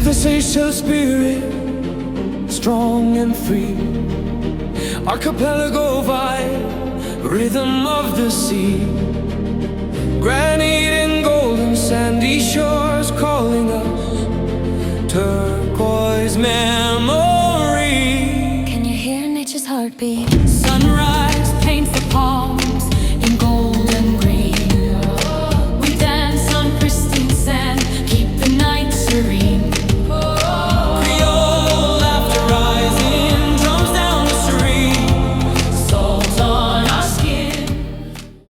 the Seychelles spirit, strong and free. Archipelago vibe, rhythm of the sea. Granite and golden sandy shores calling us. Turquoise memories.